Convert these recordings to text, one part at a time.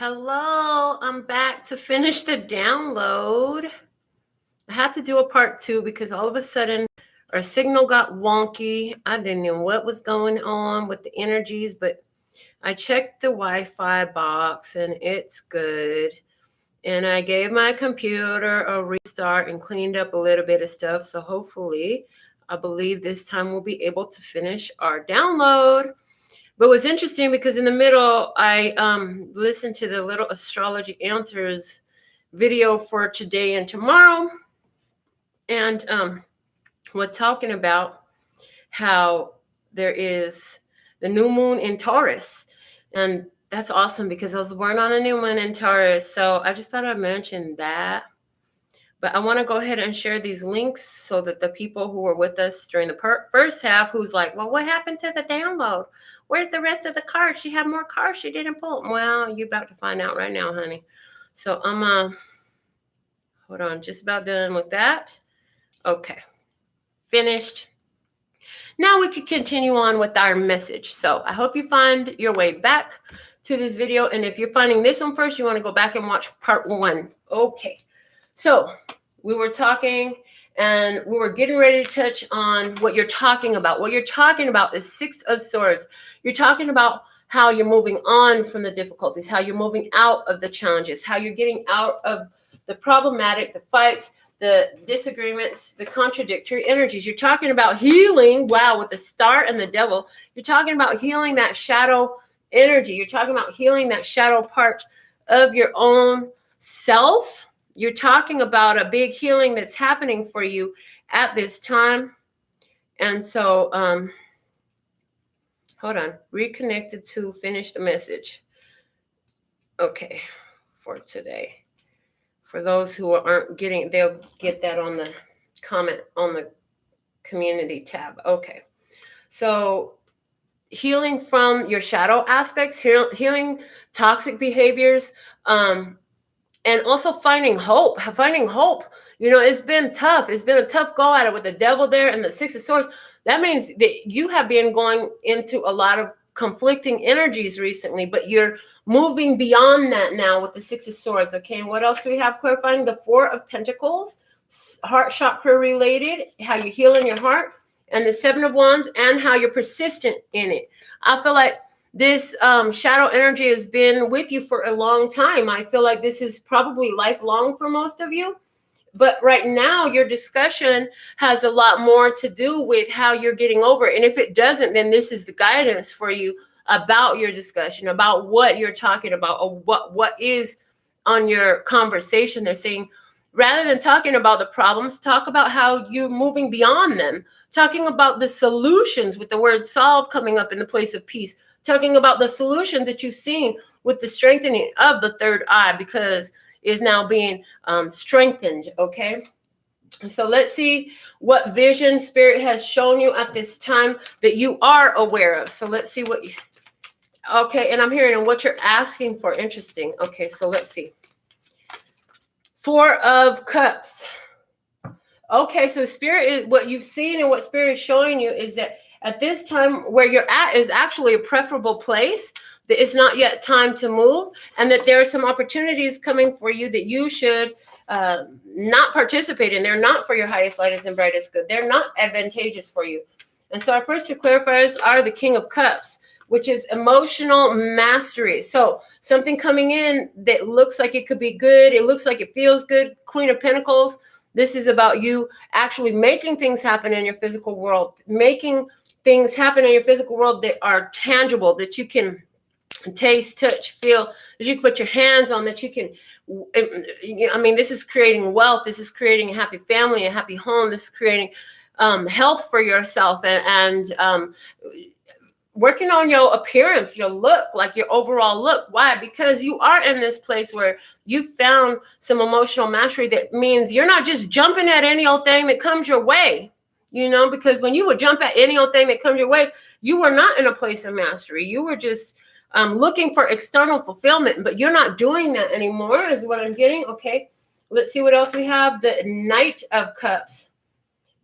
Hello, I'm back to finish the download. I had to do a part 2 because all of a sudden our signal got wonky. I didn't know what was going on with the energies, but I checked the Wi-Fi box and it's good. And I gave my computer a restart and cleaned up a little bit of stuff. So hopefully, I believe this time we'll be able to finish our download. But it was interesting because in the middle, I listened to the little astrology answers video for today and tomorrow. And we're talking about how there is the new moon in Taurus. And that's awesome because I was born on a new moon in Taurus. So I just thought I'd mention that. But I want to go ahead and share these links so that the people who were with us during the first half, who's like, well, what happened to the download? Where's the rest of the cards? She had more cards. She didn't pull them. Well, you're about to find out right now, honey. So I'm, hold on, just about done with that. Okay, finished. Now we can continue on with our message. So I hope you find your way back to this video. And if you're finding this one first, you want to go back and watch part 1. Okay. So we were talking and we were getting ready to touch on what you're talking about. What you're talking about is 6 of Swords. You're talking about how you're moving on from the difficulties, how you're moving out of the challenges, how you're getting out of the problematic, the fights, the disagreements, the contradictory energies. You're talking about healing. Wow, with the Star and the Devil. You're talking about healing that shadow energy. You're talking about healing that shadow part of your own self. You're talking about a big healing that's happening for you at this time. And so, hold on, reconnected to finish the message. Okay, for today. For those who aren't getting, they'll get that on the comment on the community tab. Okay, so healing from your shadow aspects, healing toxic behaviors, and also finding hope. You know, it's been tough. It's been a tough go at it with the Devil there and the 6 of Swords. That means that you have been going into a lot of conflicting energies recently, but you're moving beyond that now with the 6 of Swords. Okay, and what else do we have clarifying? The 4 of Pentacles, heart chakra related, how you're healing your heart, and the 7 of Wands, and how you're persistent in it. I feel like this shadow energy has been with you for a long time. I feel like this is probably lifelong for most of you. But right now, your discussion has a lot more to do with how you're getting over it. And if it doesn't, then this is the guidance for you about your discussion, about what you're talking about, or what is on your conversation. They're saying, rather than talking about the problems, talk about how you're moving beyond them. Talking about the solutions with the word solve coming up in the place of peace. Talking about the solutions that you've seen with the strengthening of the third eye, because it's now being strengthened, okay? So let's see what vision Spirit has shown you at this time that you are aware of. So let's see what you, okay, and I'm hearing what you're asking for. Interesting. Okay, so let's see. 4 of Cups. Okay, so Spirit is what you've seen, and what Spirit is showing you is that at this time where you're at is actually a preferable place, that it's not yet time to move, and that there are some opportunities coming for you that you should not participate in. They're not for your highest, lightest, and brightest good. They're not advantageous for you. And so our first 2 clarifiers are the King of Cups, which is emotional mastery. So something coming in that looks like it could be good. It looks like it feels good. Queen of Pentacles. This is about you actually making things happen in your physical world, making things happen in your physical world that are tangible, that you can taste, touch, feel, that you can put your hands on, that you can, I mean, this is creating wealth. This is creating a happy family, a happy home. This is creating health for yourself and working on your appearance, your look, like your overall look. Why? Because you are in this place where you found some emotional mastery. That means you're not just jumping at any old thing that comes your way. You know, because when you would jump at any old thing that comes your way, you were not in a place of mastery. You were just looking for external fulfillment, but you're not doing that anymore is what I'm getting. Okay, let's see what else we have. The Knight of Cups,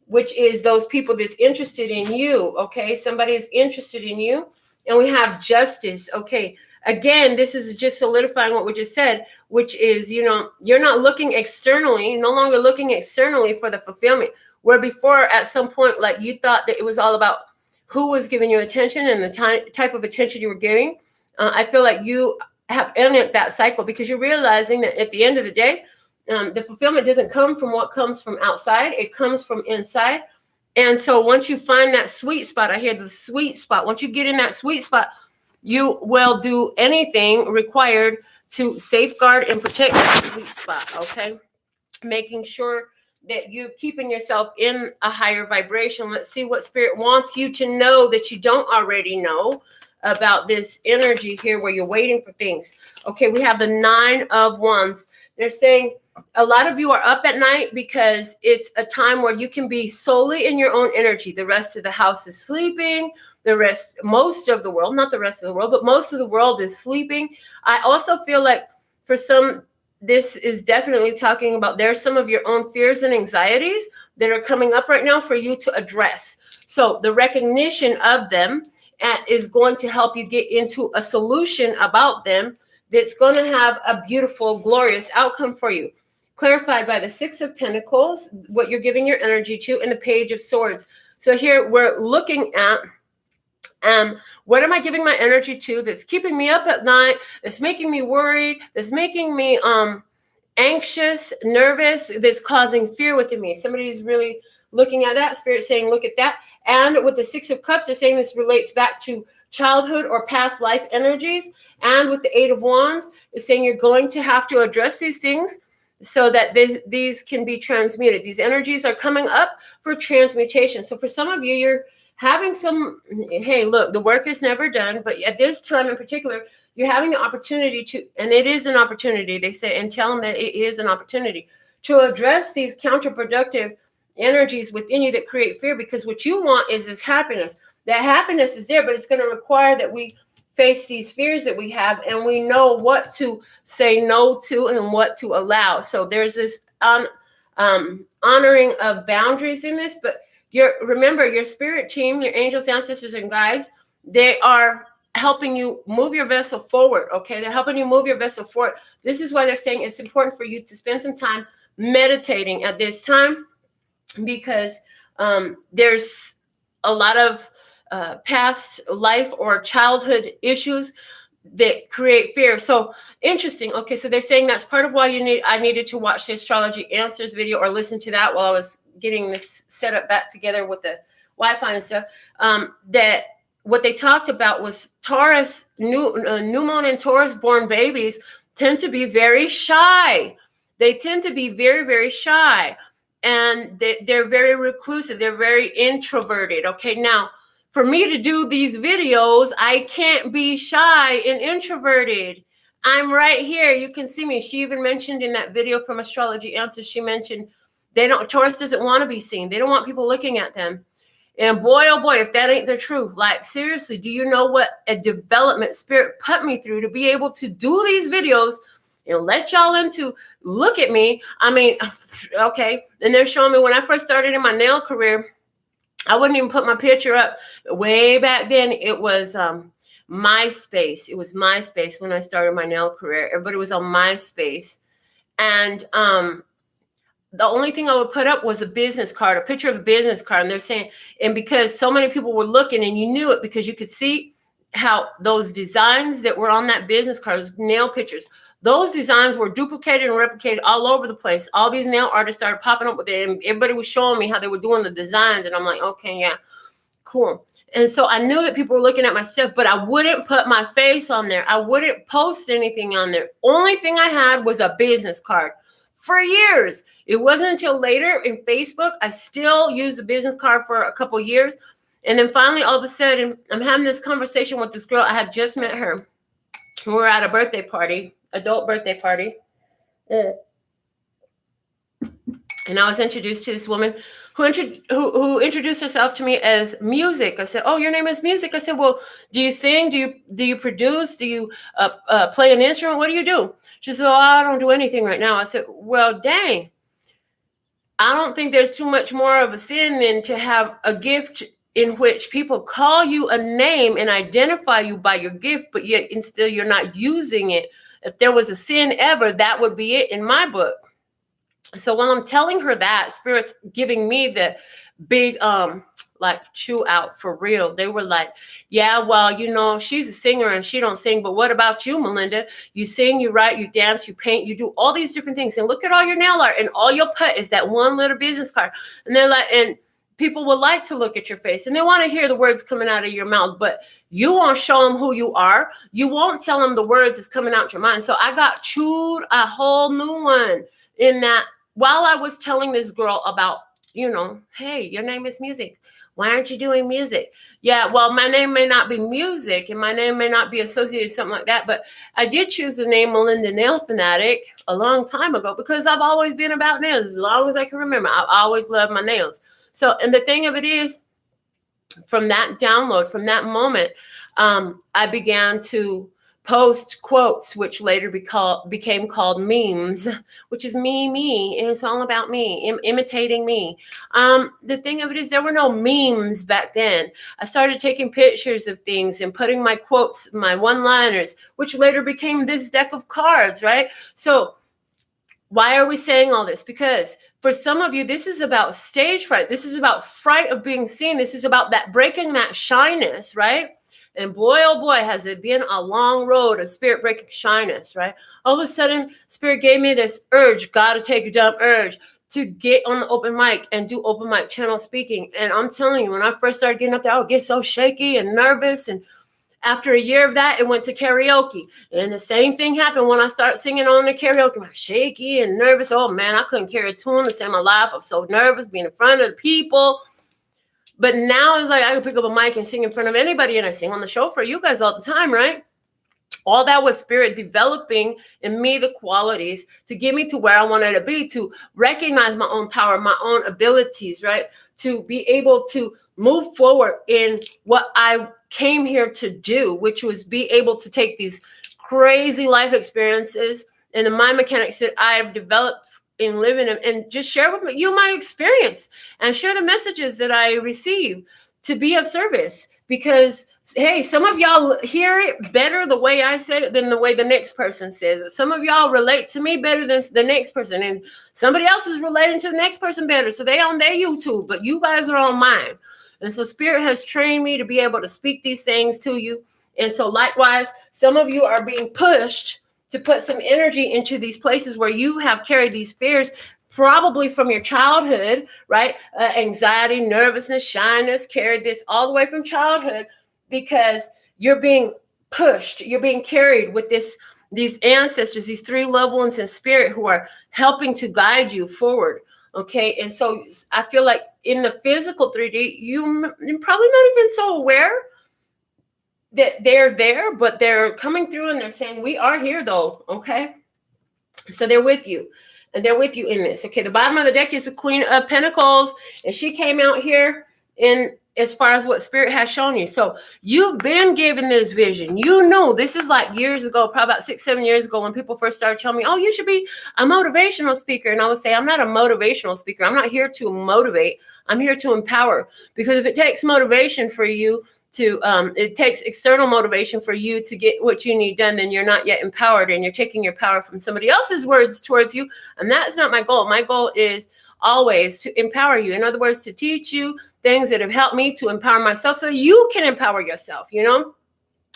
which is those people that's interested in you. Okay, somebody is interested in you. And we have Justice. Okay, again, this is just solidifying what we just said, which is, you know, you're not looking externally, no longer looking externally for the fulfillment. Where before, at some point, like you thought that it was all about who was giving you attention and the type of attention you were giving. I feel like you have ended that cycle because you're realizing that at the end of the day, the fulfillment doesn't come from what comes from outside. It comes from inside. And so once you find that sweet spot, I hear the sweet spot. Once you get in that sweet spot, you will do anything required to safeguard and protect that sweet spot, okay? Making sure that you're keeping yourself in a higher vibration. Let's see what Spirit wants you to know that you don't already know about this energy here where you're waiting for things. Okay, we have the 9 of Wands. They're saying a lot of you are up at night because it's a time where you can be solely in your own energy. The rest of the house is sleeping. Most of the world, not the rest of the world, but most of the world is sleeping. I also feel like for some, this is definitely talking about there's some of your own fears and anxieties that are coming up right now for you to address. So the recognition of them is going to help you get into a solution about them that's going to have a beautiful, glorious outcome for you. Clarified by the 6 of Pentacles, what you're giving your energy to, and the Page of Swords. So here we're looking at what am I giving my energy to that's keeping me up at night, that's making me worried, that's making me anxious, nervous, that's causing fear within me. Somebody's really looking at that. Spirit saying, look at that. And with the 6 of Cups, they're saying this relates back to childhood or past life energies. And with the 8 of Wands, it's saying you're going to have to address these things so that these can be transmuted. These energies are coming up for transmutation. So for some of you, you're having some, hey, look, the work is never done. But at this time in particular, you're having the opportunity to, and it is an opportunity, they say, and tell them that it is an opportunity to address these counterproductive energies within you that create fear, because what you want is this happiness. That happiness is there, but it's going to require that we face these fears that we have, and we know what to say no to and what to allow. So there's this honoring of boundaries in this, but remember your spirit team, your angels, ancestors, and guides, they are helping you move your vessel forward, okay? They're helping you move your vessel forward. This is why they're saying it's important for you to spend some time meditating at this time, because there's a lot of past life or childhood issues that create fear. So interesting. Okay, so they're saying that's part of why I needed to watch the Astrology Answers video or listen to that while I was getting this set up back together with the Wi-Fi and stuff. That what they talked about was Taurus, new moon and Taurus born babies tend to be very shy. They tend to be very, very shy. And they're very reclusive. They're very introverted. Okay, now, for me to do these videos, I can't be shy and introverted. I'm right here. You can see me. She even mentioned in that video from Astrology Answers, she mentioned Taurus doesn't want to be seen. They don't want people looking at them. And boy, oh boy, if that ain't the truth, like seriously, do you know what a development Spirit put me through to be able to do these videos and let y'all into look at me? I mean, okay. And they're showing me when I first started in my nail career, I wouldn't even put my picture up. Way back then, it was MySpace. It was MySpace when I started my nail career. Everybody was on MySpace. And the only thing I would put up was a business card, a picture of a business card. And they're saying, and because so many people were looking and you knew it because you could see how those designs that were on that business card, those nail pictures, those designs were duplicated and replicated all over the place. All these nail artists started popping up with it, and everybody was showing me how they were doing the designs. And I'm like, okay, yeah, cool. And so I knew that people were looking at my stuff, but I wouldn't put my face on there. I wouldn't post anything on there. Only thing I had was a business card for years. It wasn't until later in Facebook, I still used a business card for a couple of years. And then finally, all of a sudden, I'm having this conversation with this girl. I had just met her. We were at a birthday party, adult birthday party. And I was introduced to this woman who introduced herself to me as Music. I said, oh, your name is Music? I said, well, do you sing? Do you produce? Do you play an instrument? What do you do? She said, oh, I don't do anything right now. I said, well, dang. I don't think there's too much more of a sin than to have a gift in which people call you a name and identify you by your gift, but yet and still you're not using it. If there was a sin ever, that would be it in my book. So while I'm telling her that, Spirit's giving me the big like chew out for real. They were like, yeah, well, you know, she's a singer and she don't sing, but what about you, Melinda? You sing, you write, you dance, you paint, you do all these different things, and look at all your nail art, and all you'll put is that one little business card. And they're like, and people would like to look at your face and they want to hear the words coming out of your mouth, but you won't show them who you are. You won't tell them the words that's coming out your mind. So I got chewed a whole new one in that while I was telling this girl about, you know, hey, your name is music. Why aren't you doing music? Yeah, well, my name may not be music and my name may not be associated with something like that, but I did choose the name Melinda NailFanatic a long time ago because I've always been about nails. As long as I can remember, I've always loved my nails. So, and the thing of it is, from that download, from that moment, I began to post quotes, which later became called memes, which is me, and it's all about me, imitating me. The thing of it is, there were no memes back then. I started taking pictures of things and putting my quotes, my one-liners, which later became this deck of cards, right? So why are we saying all this? Because for some of you, this is about stage fright. This is about fright of being seen. This is about that breaking that shyness, right? And boy, oh boy, has it been a long road of spirit breaking shyness, right? All of a sudden, spirit gave me this urge, gotta take a dump urge, to get on the open mic and do open mic channel speaking. And I'm telling you, when I first started getting up there, I would get so shaky and nervous. And after a year of that, it went to karaoke. And the same thing happened when I started singing on the karaoke. I'm shaky and nervous. Oh man, I couldn't carry a tune to save my life. I'm so nervous being in front of the people. But now it's like I can pick up a mic and sing in front of anybody, and I sing on the show for you guys all the time, right? All that was spirit developing in me the qualities to get me to where I wanted to be, to recognize my own power, my own abilities, right? To be able to move forward in what I came here to do, which was be able to take these crazy life experiences and the mind mechanics that I've developed in living and just share with you my experience and share the messages that I receive to be of service. Because, hey, some of y'all hear it better the way I said it than the way the next person says it. Some of y'all relate to me better than the next person, and somebody else is relating to the next person better. So they on their YouTube, but you guys are on mine. And so spirit has trained me to be able to speak these things to you. And so likewise, some of you are being pushed to put some energy into these places where you have carried these fears, probably from your childhood, right? Anxiety, nervousness, shyness, carried this all the way from childhood because you're being pushed, you're being carried with these ancestors, these three loved ones in spirit who are helping to guide you forward. Okay. And so I feel like in the physical 3D, you're probably not even so aware that they're there, but they're coming through and they're saying, we are here though. Okay. So they're with you and they're with you in this. Okay. The bottom of the deck is the Queen of Pentacles, and she came out here in as far as what spirit has shown you. So you've been given this vision. You know, this is like years ago, probably about 6-7 years ago, when people first started telling me, oh, you should be a motivational speaker. And I would say, I'm not a motivational speaker. I'm not here to motivate. I'm here to empower. Because if it takes motivation for you to, it takes external motivation for you to get what you need done, then you're not yet empowered and you're taking your power from somebody else's words towards you. And that's not my goal. My goal is always to empower you. In other words, to teach you things that have helped me to empower myself so you can empower yourself, you know?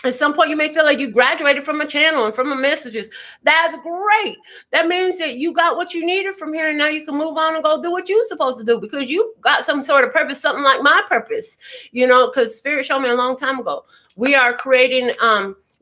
At some point, you may feel like you graduated from a channel and from a messages. That's great. That means that you got what you needed from here, and now you can move on and go do what you're supposed to do because you got some sort of purpose, something like my purpose, you know, because Spirit showed me a long time ago. We are creating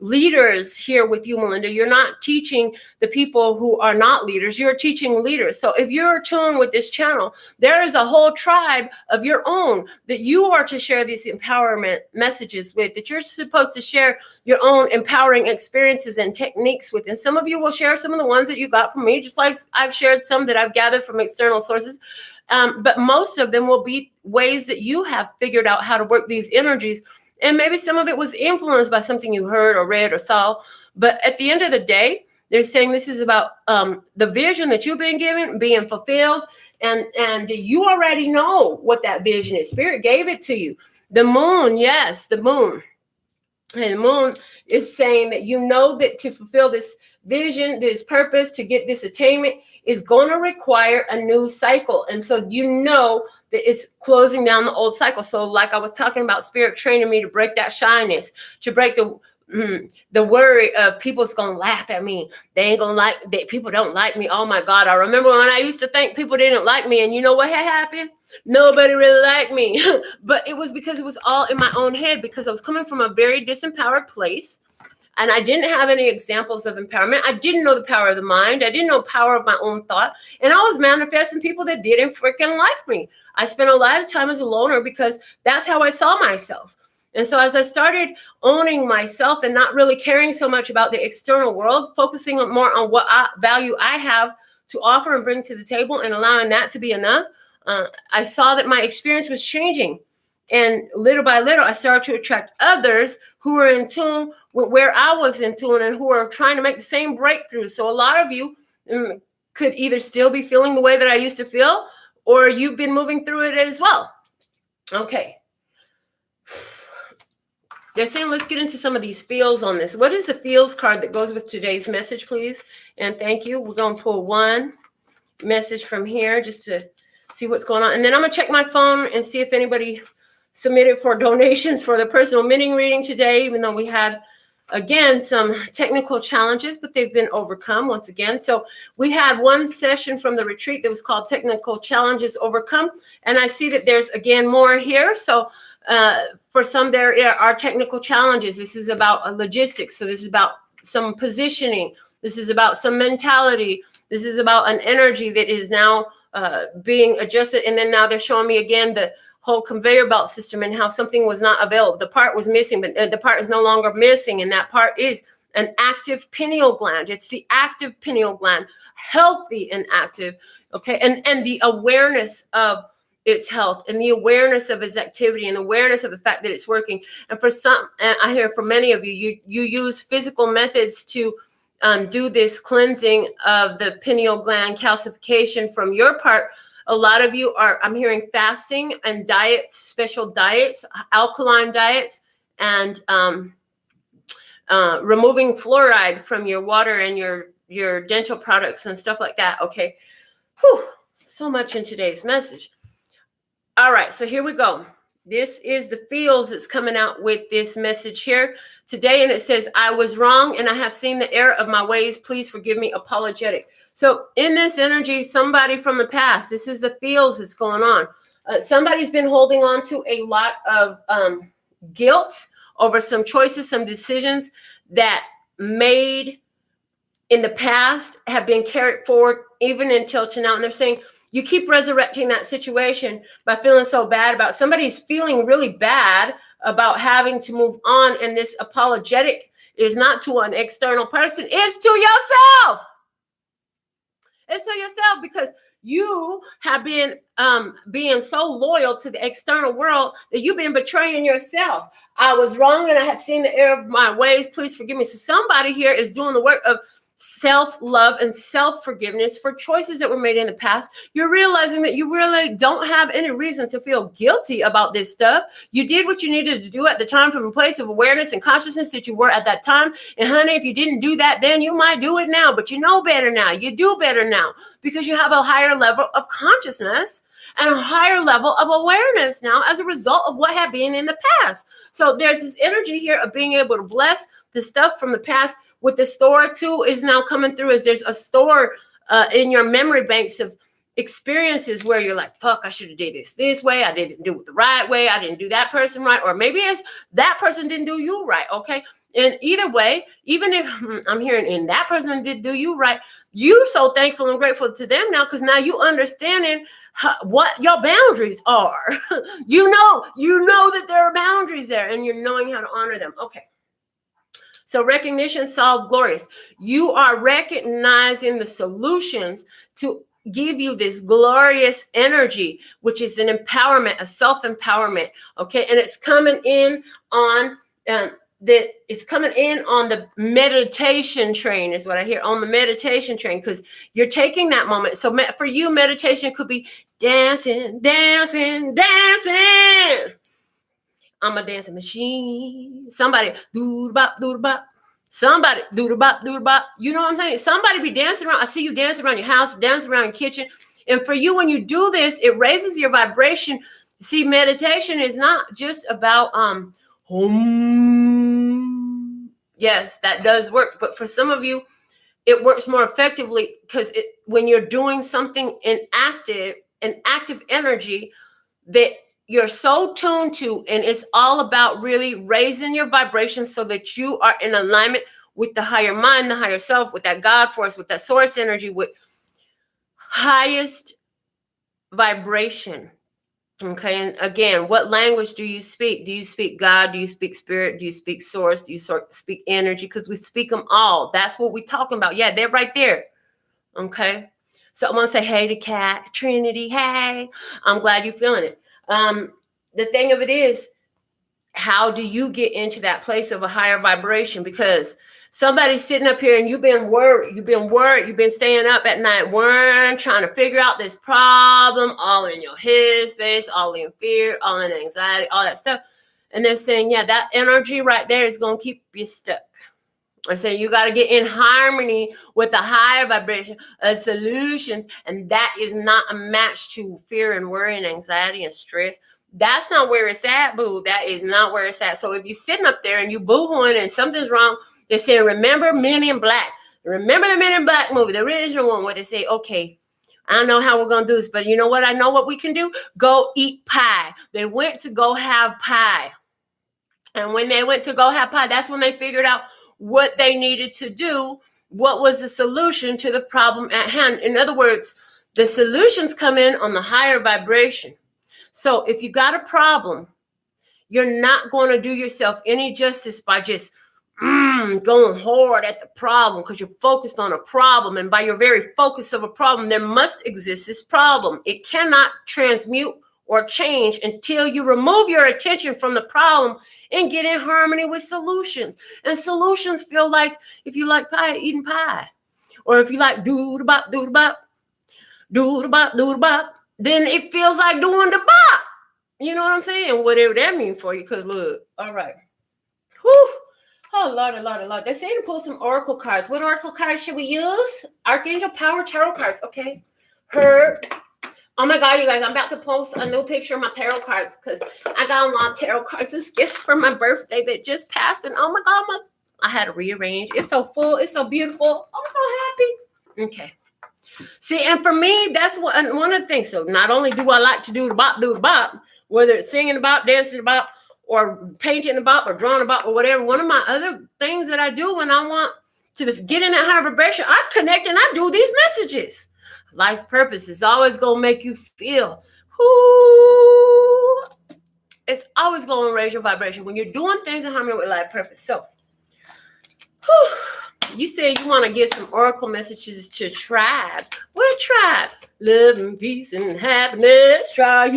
leaders here with you, Melinda. You're not teaching the people who are not leaders. You're teaching leaders. So if you're tuned with this channel, there is a whole tribe of your own that you are to share these empowerment messages with, that you're supposed to share your own empowering experiences and techniques with. And some of you will share some of the ones that you got from me, just like I've shared some that I've gathered from external sources. But most of them will be ways that you have figured out how to work these energies. And maybe some of it was influenced by something you heard or read or saw. But at the end of the day, they're saying this is about the vision that you've been given being fulfilled. And you already know what that vision is. Spirit gave it to you. The moon, yes, the moon. And the moon is saying that you know that to fulfill this vision, this purpose, to get this attainment is going to require a new cycle. And so you know that it's closing down the old cycle. So like I was talking about, spirit training me to break that shyness, to break the worry of people's going to laugh at me. They ain't going to like that. People don't like me. Oh my God. I remember when I used to think people didn't like me, and you know what had happened? Nobody really liked me. But it was because it was all in my own head, because I was coming from a very disempowered place. And I didn't have any examples of empowerment. I didn't know the power of the mind. I didn't know the power of my own thought. And I was manifesting people that didn't freaking like me. I spent a lot of time as a loner because that's how I saw myself. And so as I started owning myself and not really caring so much about the external world, focusing more on what value I have to offer and bring to the table, and allowing that to be enough, I saw that my experience was changing. And little by little, I started to attract others who were in tune with where I was in tune, and who were trying to make the same breakthrough. So a lot of you could either still be feeling the way that I used to feel, or you've been moving through it as well. Okay. They're saying, let's get into some of these feels on this. What is the feels card that goes with today's message, please? And thank you. We're going to pull one message from here just to see what's going on. And then I'm going to check my phone and see if anybody submitted for donations for the personal mini reading today, even though we had, again, some technical challenges, but they've been overcome once again. So we had one session from the retreat that was called Technical Challenges Overcome. And I see that there's, again, more here. So for some, there are technical challenges. This is about logistics. So this is about some positioning. This is about some mentality. This is about an energy that is now being adjusted. And then now they're showing me again the whole conveyor belt system and how something was not available. The part was missing, but the part is no longer missing. And that part is an active pineal gland. It's the active pineal gland, healthy and active. Okay. And the awareness of its health, and the awareness of its activity, and awareness of the fact that it's working. And for some, and I hear from many of you, you use physical methods to do this cleansing of the pineal gland calcification from your part. A lot of you are, I'm hearing, fasting and diets, special diets, alkaline diets, and removing fluoride from your water and your dental products and stuff like that. Okay. Whew, so much in today's message. All right, so here we go. This is the feels that's coming out with this message here today. And it says, I was wrong and I have seen the error of my ways. Please forgive me, apologetic. So in this energy, somebody from the past, this is the feels that's going on. Somebody's been holding on to a lot of guilt over some choices, some decisions that made in the past have been carried forward even until to now. And they're saying, you keep resurrecting that situation by feeling so bad about somebody's feeling really bad about having to move on. And this apologetic is not to an external person, it's to yourself. It's to yourself, because you have been being so loyal to the external world that you've been betraying yourself. I was wrong and I have seen the error of my ways. Please forgive me. So somebody here is doing the work of self-love and self-forgiveness for choices that were made in the past. You're realizing that you really don't have any reason to feel guilty about this stuff. You did what you needed to do at the time from a place of awareness and consciousness that you were at that time. And honey, if you didn't do that then, you might do it now, but you know better now. You do better now because you have a higher level of consciousness and a higher level of awareness now as a result of what had been in the past. So there's this energy here of being able to bless the stuff from the past. With the store too is now coming through, is there's a store in your memory banks of experiences where you're like, fuck, I should have did this way. I didn't do it the right way. I didn't do that person right. Or maybe it's that person didn't do you right. Okay. And either way, even if I'm hearing and that person did do you right, you're so thankful and grateful to them now, because now you understanding what your boundaries are. you know that there are boundaries there, and you're knowing how to honor them. Okay. So recognition, solve, glorious. You are recognizing the solutions to give you this glorious energy, which is an empowerment, a self-empowerment. Okay. And it's coming in on the meditation train is what I hear, on the meditation train, because you're taking that moment. So for you, meditation could be dancing, dancing, dancing. I'm a dancing machine. Somebody do the bop, do the bop. Somebody do the bop, do the bop. You know what I'm saying? Somebody be dancing around. I see you dancing around your house, dancing around your kitchen. And for you, when you do this, it raises your vibration. See, meditation is not just about yes, that does work. But for some of you, it works more effectively because when you're doing something in active energy that you're so tuned to, and it's all about really raising your vibration so that you are in alignment with the higher mind, the higher self, with that God force, with that source energy, with highest vibration. Okay, and again, what language do you speak? Do you speak God? Do you speak spirit? Do you speak source? Do you speak energy? Because we speak them all. That's what we're talking about. Yeah, they're right there. Okay, so I want to say hey to Kat, Trinity. Hey, I'm glad you're feeling it. The thing of it is, how do you get into that place of a higher vibration? Because somebody's sitting up here and you've been worried, you've been staying up at night, worrying, trying to figure out this problem, all in your headspace, all in fear, all in anxiety, all that stuff. And they're saying, yeah, that energy right there is going to keep you stuck. I'm saying you got to get in harmony with the higher vibration of solutions. And that is not a match to fear and worry and anxiety and stress. That's not where it's at, boo. That is not where it's at. So if you're sitting up there and you boo-hooing and something's wrong, they're saying, remember Men in Black. Remember the Men in Black movie, the original one, where they say, okay, I don't know how we're going to do this, but you know what? I know what we can do. Go eat pie. They went to go have pie. And when they went to go have pie, that's when they figured out what they needed to do. What was the solution to the problem at hand? In other words, the solutions come in on the higher vibration. So if you got a problem, you're not going to do yourself any justice by just going hard at the problem because you're focused on a problem. And by your very focus of a problem, there must exist this problem. It cannot transmute or change until you remove your attention from the problem and get in harmony with solutions. And solutions feel like, if you like pie, eating pie. Or if you like do-da-bop, do-da-bop, do-da-bop, do-da-bop, then it feels like doing the bop. You know what I'm saying? Whatever that means for you. Because look, all right. Whew. Oh, Lord. They're saying to pull some oracle cards. What oracle cards should we use? Archangel Power Tarot cards. Okay. Her. Oh my God, you guys, I'm about to post a new picture of my tarot cards because I got a lot of tarot cards as gifts for my birthday that just passed. And oh my God, I had to rearrange. It's so full. It's so beautiful. I'm so happy. Okay. See, and for me, that's one of the things. So not only do I like to do the bop, whether it's singing the bop, dancing the bop, or painting the bop, or drawing the bop, or whatever. One of my other things that I do when I want to get in that high vibration, I connect and I do these messages. Life purpose is always going to make you feel, it's always going to raise your vibration when you're doing things in harmony with life purpose. So, you say you want to give some oracle messages to tribes. What tribe? Love and peace and happiness, tribe.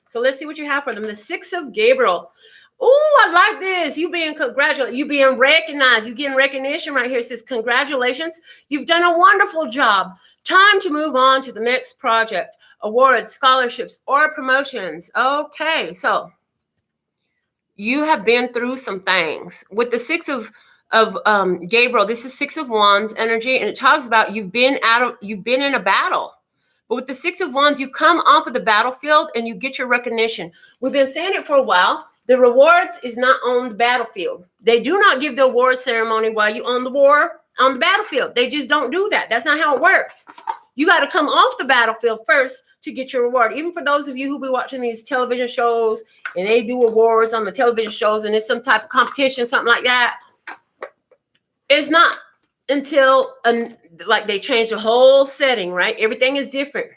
So let's see what you have for them. The Six of Gabriel. Oh, I like this. You being congratulated. You being recognized. You getting recognition right here. It says, congratulations. You've done a wonderful job. Time to move on to the next project. Awards, scholarships, or promotions. Okay, so you have been through some things. With the Six of Gabriel, this is Six of Wands energy, and it talks about you've been in a battle. But with the Six of Wands, you come off of the battlefield and you get your recognition. We've been saying it for a while. The rewards is not on the battlefield. They do not give the award ceremony while you're on the battlefield. They just don't do that. That's not how it works. You got to come off the battlefield first to get your reward. Even for those of you who be watching these television shows and they do awards on the television shows and it's some type of competition, something like that. It's not until like they change the whole setting, right? Everything is different.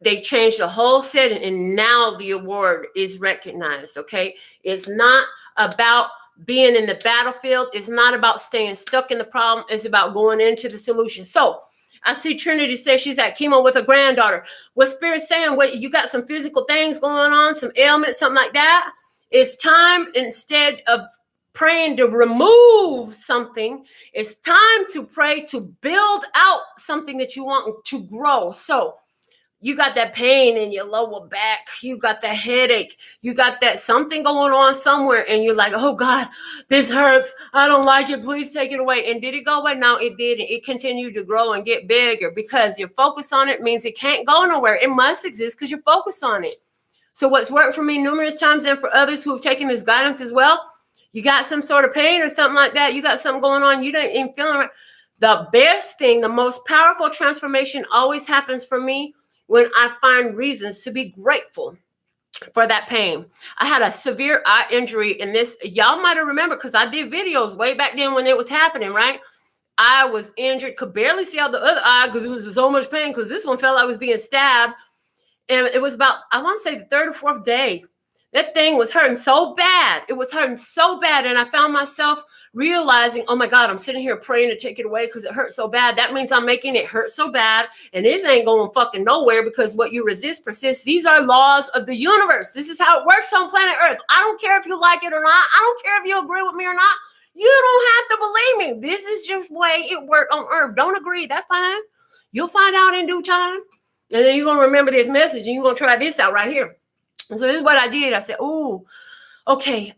They changed the whole setting and now the award is recognized, okay? It's not about being in the battlefield. It's not about staying stuck in the problem. It's about going into the solution. So I see Trinity say she's at chemo with her granddaughter. What Spirit's saying, you got some physical things going on, some ailments, something like that. It's time, instead of praying to remove something, it's time to pray to build out something that you want to grow. So you got that pain in your lower back, you got that headache, you got that something going on somewhere, and you're like, oh God, this hurts, I don't like it, please take it away. And did it go away? No, it didn't. It continued to grow and get bigger, because your focus on it means it can't go nowhere. It must exist because you're focused on it. So what's worked for me numerous times, and for others who have taken this guidance as well, you got some sort of pain or something like that, you got something going on, you don't even feel right. The best thing, the most powerful transformation always happens for me when I find reasons to be grateful for that pain. I had a severe eye injury, and this, y'all might have remembered, because I did videos way back then when it was happening, right? I was injured, could barely see out the other eye because it was so much pain, because this one felt like I was being stabbed. And it was about, I want to say the third or fourth day. That thing was hurting so bad. It was hurting so bad. And I found myself realizing, oh my God, I'm sitting here praying to take it away because it hurts so bad. That means I'm making it hurt so bad. And this ain't going fucking nowhere, because what you resist persists. These are laws of the universe. This is how it works on planet Earth. I don't care if you like it or not. I don't care if you agree with me or not. You don't have to believe me. This is just the way it works on Earth. Don't agree. That's fine. You'll find out in due time. And then you're going to remember this message, and you're going to try this out right here. And so this is what I did. I said, ooh, okay,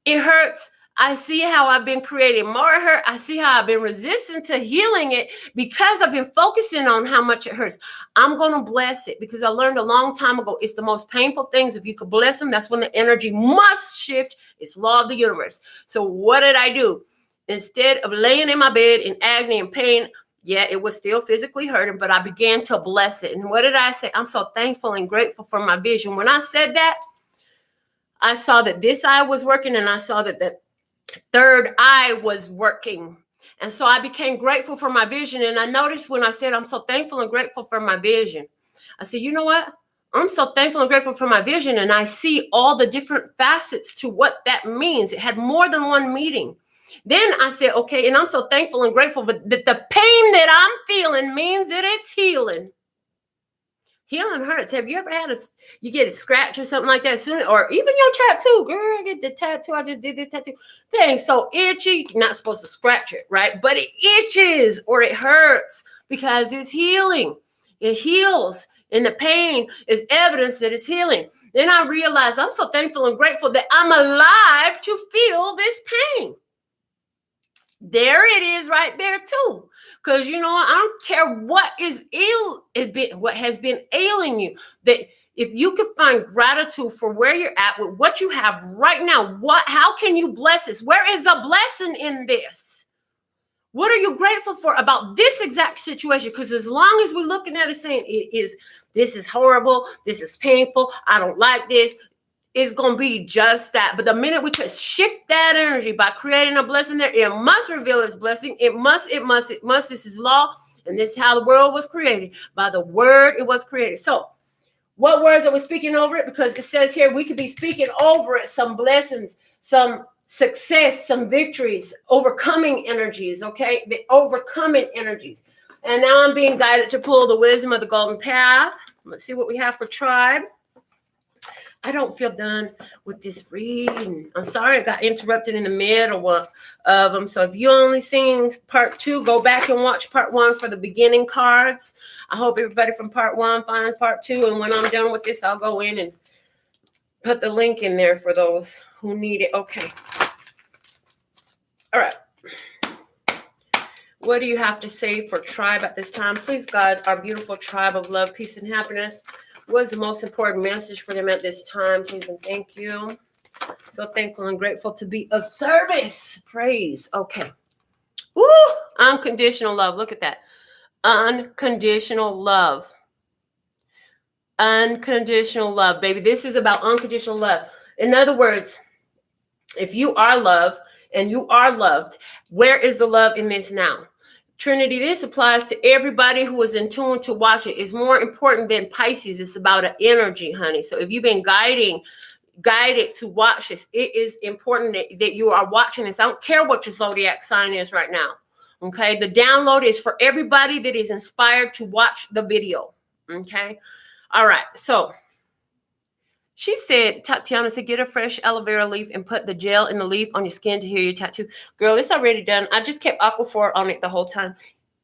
it hurts. I see how I've been creating more hurt. I see how I've been resistant to healing it because I've been focusing on how much it hurts. I'm going to bless it, because I learned a long time ago, it's the most painful things. If you could bless them, that's when the energy must shift. It's law of the universe. So what did I do? Instead of laying in my bed in agony and pain, yeah, it was still physically hurting, but I began to bless it. And what did I say? I'm so thankful and grateful for my vision. When I said that, I saw that this eye was working, and I saw that the third eye was working. And so I became grateful for my vision. And I noticed when I said, I'm so thankful and grateful for my vision, I said, you know what? I'm so thankful and grateful for my vision. And I see all the different facets to what that means. It had more than one meaning. Then I said, okay, and I'm so thankful and grateful, but the pain that I'm feeling means that it's healing. Healing hurts. Have you ever had you get a scratch or something like that soon? Or even your tattoo, girl, I get the tattoo. I just did this tattoo. Thing so itchy. You're not supposed to scratch it, right? But it itches or it hurts because it's healing. It heals. And the pain is evidence that it's healing. Then I realized I'm so thankful and grateful that I'm alive to feel this pain. There it is right there too. Because you know, I don't care what is what has been ailing you. That if you could find gratitude for where you're at with what you have right now, how can you bless this? Where is the blessing in this? What are you grateful for about this exact situation? Because as long as we're looking at it saying this is horrible, this is painful, I don't like this, it's going to be just that. But the minute we could shift that energy by creating a blessing there, it must reveal its blessing. It must. This is law. And this is how the world was created. By the word it was created. So what words are we speaking over it? Because it says here we could be speaking over it some blessings, some success, some victories, overcoming energies, okay? The overcoming energies. And now I'm being guided to pull the wisdom of the golden path. Let's see what we have for tribe. I don't feel done with this reading. I'm sorry I got interrupted in the middle of them. So if you only seen part 2, go back and watch part 1 for the beginning cards. I hope everybody from part 1 finds part 2. And when I'm done with this, I'll go in and put the link in there for those who need it. Okay. All right. What do you have to say for tribe at this time? Please, God, our beautiful tribe of love, peace, and happiness. What's the most important message for them at this time? Please and thank you. So thankful and grateful to be of service. Praise. Okay. Woo! Unconditional love. Look at that. Unconditional love. Unconditional love, baby. This is about unconditional love. In other words, if you are loved and you are loved, where is the love in this now? Trinity, this applies to everybody who is in tune to watch it. It's more important than Pisces. It's about an energy, honey. So if you've been guided to watch this, it is important that you are watching this. I don't care what your zodiac sign is right now. Okay. The download is for everybody that is inspired to watch the video. Okay. All right. So she said, Tatiana said, get a fresh aloe vera leaf and put the gel in the leaf on your skin to heal your tattoo. Girl, it's already done. I just kept Aquaphor on it the whole time.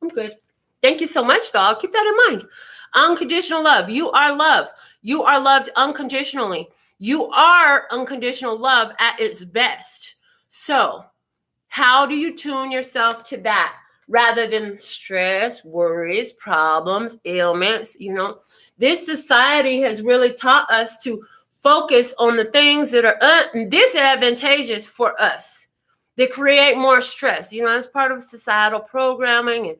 I'm good. Thank you so much, though. I'll keep that in mind. Unconditional love. You are love. You are loved unconditionally. You are unconditional love at its best. So how do you tune yourself to that rather than stress, worries, problems, ailments? You know, this society has really taught us to focus on the things that are disadvantageous for us, that create more stress. You know, that's part of societal programming and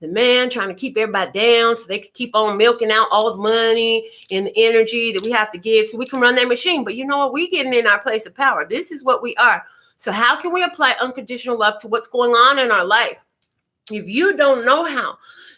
the man trying to keep everybody down so they can keep on milking out all the money and the energy that we have to give so we can run that machine. But you know what? We're getting in our place of power. This is what we are. So how can we apply unconditional love to what's going on in our life? If you don't know how,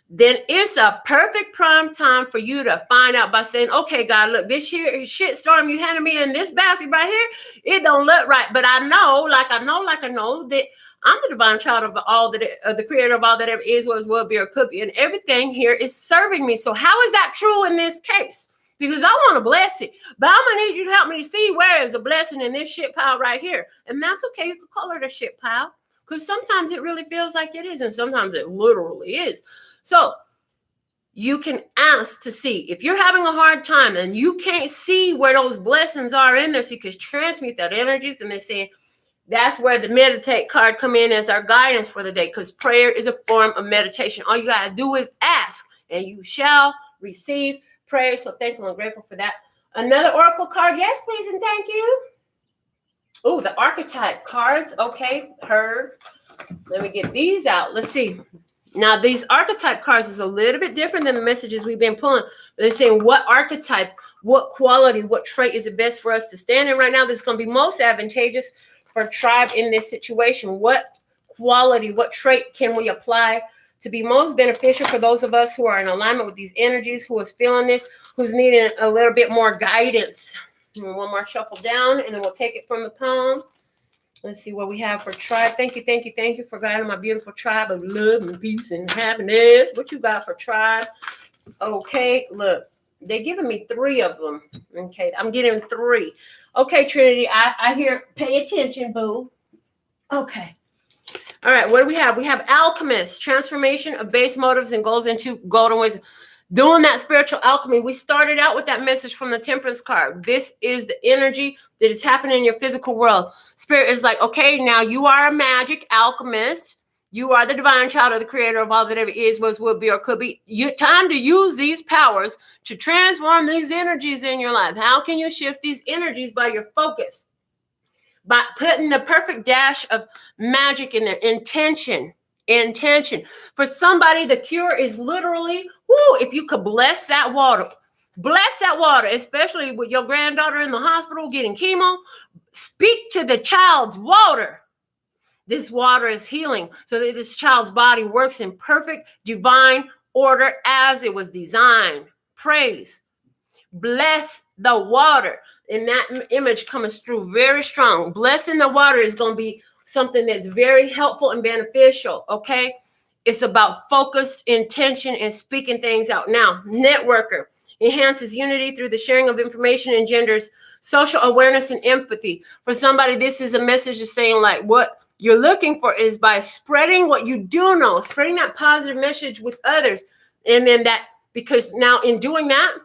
then it's a perfect prime time for you to find out by saying, okay, God, look, this here shit storm you handed me in this basket right here, it don't look right. But I know that I'm the divine child of all that, the creator of all that ever is, was, will be, or could be. And everything here is serving me. So how is that true in this case? Because I want to bless it. But I'm going to need you to help me to see where is a blessing in this shit pile right here. And that's okay. You could call it a shit pile. Because sometimes it really feels like it is. And sometimes it literally is. So you can ask to see. If you're having a hard time and you can't see where those blessings are in there, so you can transmute that energies. And they're saying, that's where the meditate card come in as our guidance for the day, because prayer is a form of meditation. All you got to do is ask, and you shall receive prayer. So thankful and grateful for that. Another oracle card. Yes, please, and thank you. Oh, the archetype cards. Okay, heard. Let me get these out. Let's see. Now, these archetype cards is a little bit different than the messages we've been pulling. They're saying what archetype, what quality, what trait is it best for us to stand in right now that's going to be most advantageous for tribe in this situation? What quality, what trait can we apply to be most beneficial for those of us who are in alignment with these energies, who is feeling this, who's needing a little bit more guidance? And one more shuffle down, and then we'll take it from the palm. Let's see what we have for tribe. Thank you for guiding my beautiful tribe of love and peace and happiness. What you got for tribe? Okay, look, they're giving me 3 of them. Okay, I'm getting 3. Okay, Trinity, I hear, pay attention, boo. Okay. All right, what do we have? We have alchemist, transformation of base motives and goals into golden ways. Doing that spiritual alchemy. We started out with that message from the temperance card. This is the energy that is happening in your physical world. Spirit is like, okay, now you are a magic alchemist. You are the divine child of the creator of all that ever is, was, will be, or could be. Time to use these powers to transform these energies in your life. How can you shift these energies? By your focus. By putting the perfect dash of magic in there. Intention. For somebody, the cure is literally, if you could bless that water, especially with your granddaughter in the hospital getting chemo. Speak to the child's water. This water is healing so that this child's body works in perfect divine order as it was designed. Praise. Bless the water. And that image comes through very strong. Blessing the water is going to be something that's very helpful and beneficial, okay? It's about focused intention and speaking things out. Now, networker enhances unity through the sharing of information, engenders social awareness and empathy. For somebody, this is a message of saying, like, what you're looking for is by spreading what you do know, spreading that positive message with others. And then that, because now in doing that,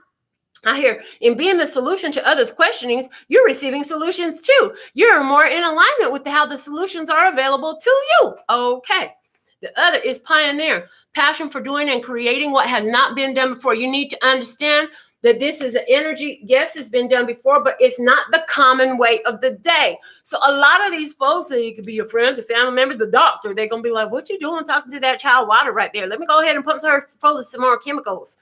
I hear in being the solution to others' questionings, you're receiving solutions too. You're more in alignment with how the solutions are available to you. Okay. The other is pioneer, passion for doing and creating what has not been done before. You need to understand that this is an energy. Yes, it's been done before, but it's not the common way of the day. So a lot of these folks, it could be your friends, your family members, the doctor, they're going to be like, what you doing talking to that child water right there? Let me go ahead and pump her full of some more chemicals.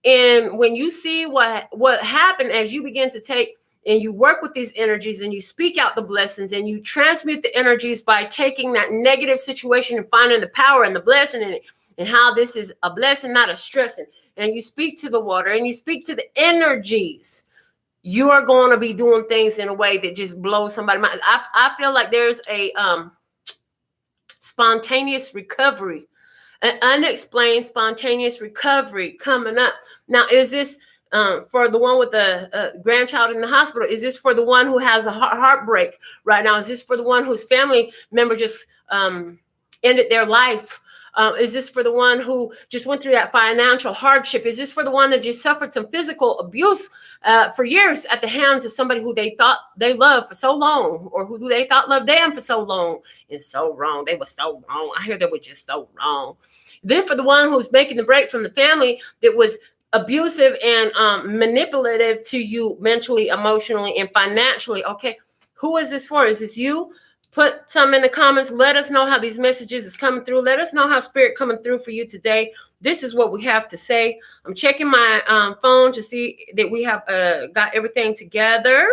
And when you see what happened as you begin to take and you work with these energies and you speak out the blessings and you transmute the energies by taking that negative situation and finding the power and the blessing in it and how this is a blessing, not a stressing. And you speak to the water and you speak to the energies, you are going to be doing things in a way that just blows somebody's mind. I feel like there's a spontaneous recovery, an unexplained spontaneous recovery coming up. Now, is this for the one with the grandchild in the hospital? Is this for the one who has a heartbreak right now? Is this for the one whose family member just ended their life Is this for the one who just went through that financial hardship? Is this for the one that just suffered some physical abuse for years at the hands of somebody who they thought they loved for so long, or who they thought loved them for so long? It's so wrong. They were so wrong. I hear they were just so wrong. Then for the one who's making the break from the family that was abusive and manipulative to you mentally, emotionally, and financially. Okay, who is this for? Is this you? Put some in the comments. Let us know how these messages is coming through. Let us know how spirit coming through for you today. This is what we have to say. I'm checking my phone to see that we have got everything together.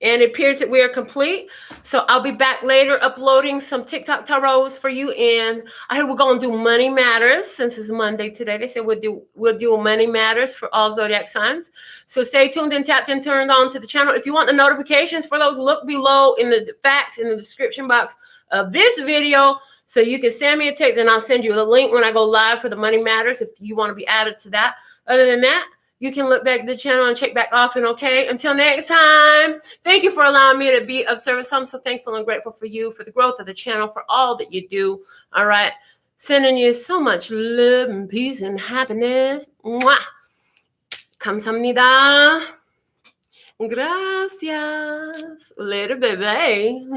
And it appears that we are complete. So I'll be back later uploading some TikTok tarots for you. And I heard we're going to do Money Matters since it's Monday today. They said we'll do Money Matters for all zodiac signs. So stay tuned and tapped and turned on to the channel. If you want the notifications for those, look below in the facts in the description box of this video. So you can send me a text and I'll send you the link when I go live for the Money Matters if you want to be added to that. Other than that, you can look back at the channel and check back often, okay? Until next time, thank you for allowing me to be of service. I'm so thankful and grateful for you, for the growth of the channel, for all that you do, all right? Sending you so much love and peace and happiness. Mwah! Kamsahamnida. Gracias. Later, baby.